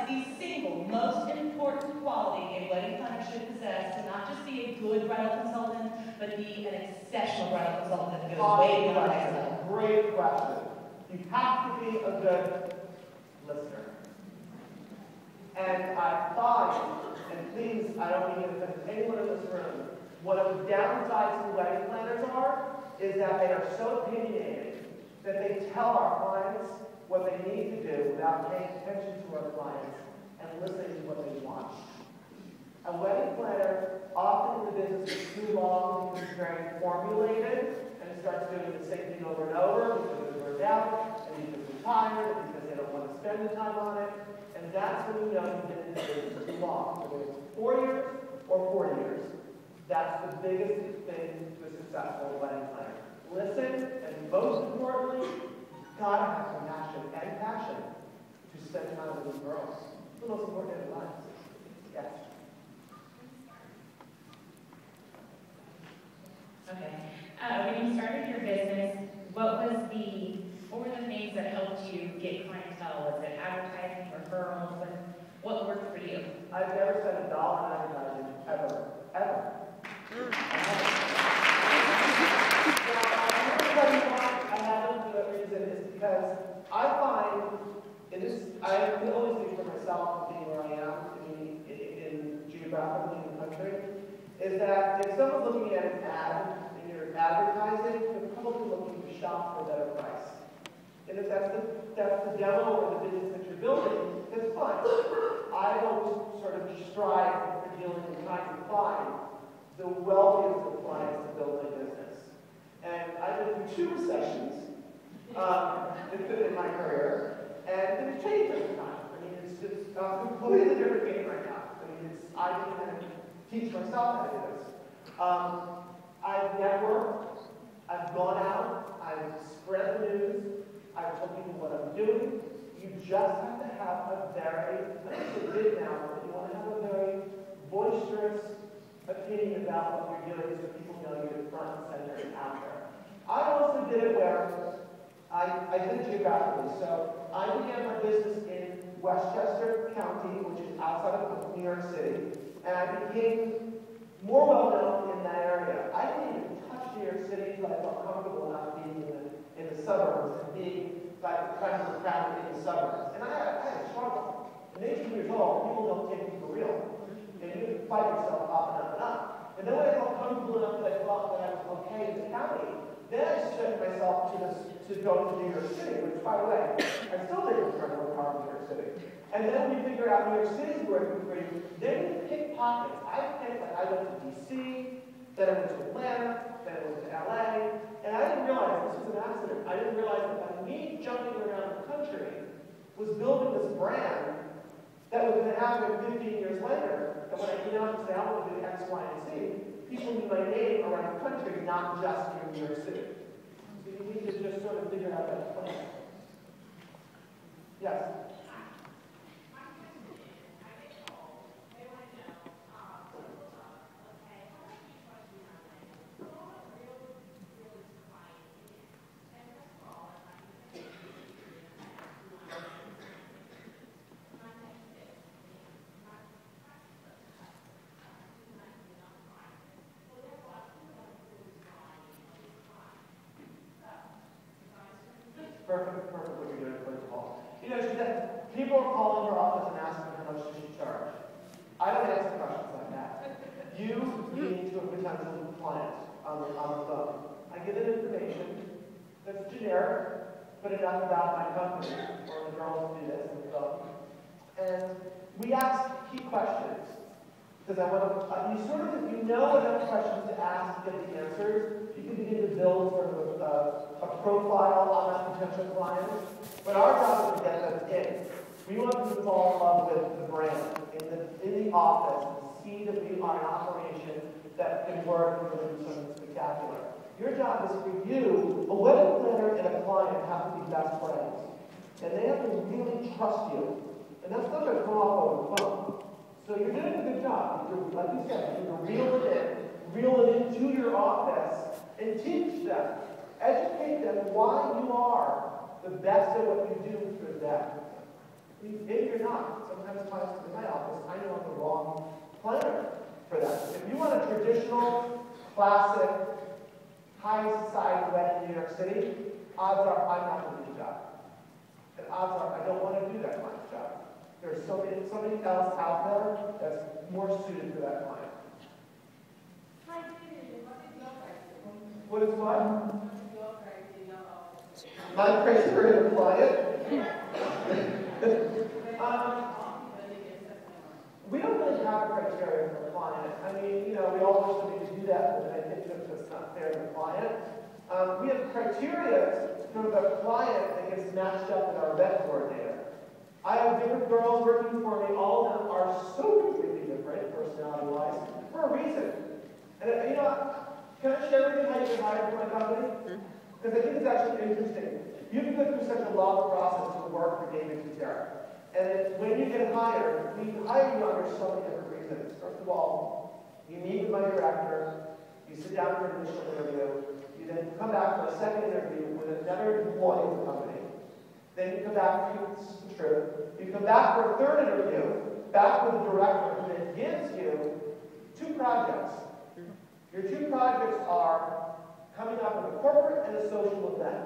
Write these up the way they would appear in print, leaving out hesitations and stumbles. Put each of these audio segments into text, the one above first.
the single most important quality a wedding planner should possess to not just be a good bridal consultant, but be an exceptional bridal consultant that goes way beyond excellent. Great question. You have to be a good listener. And I find, and please, I don't mean to offend anyone in this room, one of the downsides to wedding planners is that they are so opinionated that they tell our clients what they need to do without paying attention to our clients and listening to what they want. A wedding planner, often in the business is too long, because it's very formulated, and starts doing the same thing over and over because they're burned out, and because they're tired, and because they don't want to spend the time on it. And that's when you know you've been in the business too long. Whether it's 4 years or 40 years. That's the biggest thing to a successful wedding planner. Listen, and most importantly, gotta have compassion and passion to spend time with these girls. It's the most important in their lives. Yes. Okay. When you started your business, what were the things that helped you get clientele? Was it advertising, referrals? What worked for you? I've never spent $1 on advertising, ever. Ever. I haven't for that reason is because I find, I can only speak for myself being where I am in geographically in the country, is that if someone's looking at an ad and you're advertising, they're probably looking to shop for a better price. And if that's the demo or the business that you're building, that's fine. I always sort of strive for dealing and trying to find the wealthiest of clients to build my business. And I've been through 2 recessions in my career, and it's changed over time. I mean, it's just a completely different game right now. I mean, I can teach myself how to do this. I've networked, I've gone out, I've spread the news, I've told people what I'm doing. You just have to have a very, it's a bit now, but you want to have a very boisterous opinion about what you're doing so people know you're front and center and out there. I also did it where I did it geographically. So I began my business in Westchester County, which is outside of New York City, and I became more well known in that area. I didn't even touch New York City until I felt comfortable enough being in the suburbs and being like the friends of the crowd in the suburbs. And I had a struggle. At 18 years old, people don't take you for real. And you have to fight yourself up and up and up. And then when I felt comfortable enough that I thought that I was okay in the county, then I set myself to go to New York City, which, by the way, I still think it's trying to work hard in New York City. And then when you figure out New York City's working for you, then you pick pockets. I picked, like, I went to D.C., then I went to Atlanta, then I went to L.A., and I didn't realize this was an accident. I didn't realize that by me jumping around the country was building this brand that was going to happen 15 years later, that when I came out and said I want to do X, Y, and Z, people knew my name around the country, not just in New York City. So you need to just sort of figure out that plan. Yes? Perfect what you're doing, first of all. You know, she said, people are calling her office and asking how much does she charge. I don't answer questions like that. You need to a potential client on the phone. I give them information that's generic, but enough about my company, or the girls do this on the phone. And we ask key questions. Because I want to, if you know enough questions to ask to get the answers, you can begin to build sort of a profile on that potential client. But our job is to get them in. We want them to fall in love with the brand in the office, and see that we are an operation that can work and do something spectacular. Your job is for you, a wedding planner and a client have to be best friends. And they have to really trust you. And that's not going to come off over the phone. So you're doing a good job. Like you said, you're going to reel it into your office and teach them, educate them why you are the best at what you do for them. Maybe you're not. Sometimes clients come to my office, I know I'm the wrong planner for that. If you want a traditional, classic, high society wedding in New York City, odds are I'm not going to do the job. And odds are I don't want to do that client's job. There's somebody else out there that's more suited for that client. What is what? My criteria of client? We don't really have a criteria for a client. I mean, we all wish that we could do that, but I think that's not fair to the client. We have criteria for the client that gets matched up with our event coordinator. I have different girls working for me. All of them are so completely different, personality-wise, for a reason. And can I share with you how you get hired for my company? Because I think it's actually interesting. You can go through such a long process to work for David Kutera. And when you get hired, we hire you under so many different reasons. First of all, you meet with my director, you sit down for an initial interview, you then come back for a second interview with another employee of the company. Then you come back, this is the truth, you come back for a third interview, back with the director, who then gives you 2 projects. Your 2 projects are coming up with a corporate and a social event.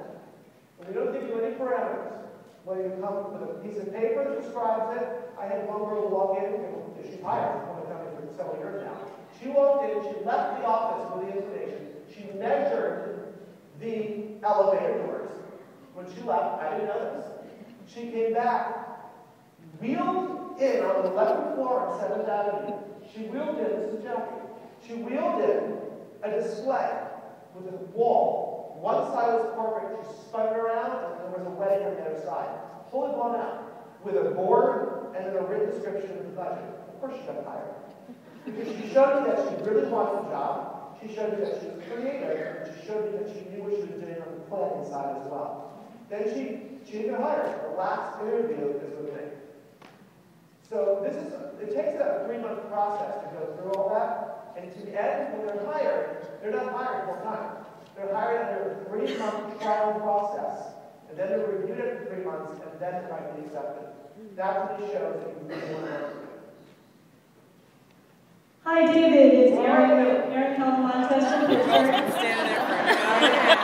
And we don't give you any parameters. When you come with a piece of paper that describes it, I had one girl walk in, she's hired, she's been coming for several years now. She walked in, she left the office with the information. She measured the elevator doors. When she left, I didn't know this. She came back, wheeled in on the 11th floor on 7th Avenue. She wheeled in, this is Jackie. She wheeled in a display with a wall. One side was corporate, she spun it around, and there was a wedding on the other side. Fully blown out, with a board and then a written description of the budget. Of course she got hired. Because she showed me that she really wanted the job, she showed me that she was creative, and she showed me that she knew what she was doing on the planning side as well. Then she got hired. Her last interview is with me. So it takes a 3-month process to go through all that, and to the end, when they're hired, they're not hired full time. They're hired under a 3-month trial process, and then they're reviewed after 3 months, and then they're finally accepted. That really shows that you really want to work with them. Hi, David. It's Erin Calmontes from Pittsburgh. Stand there for a minute.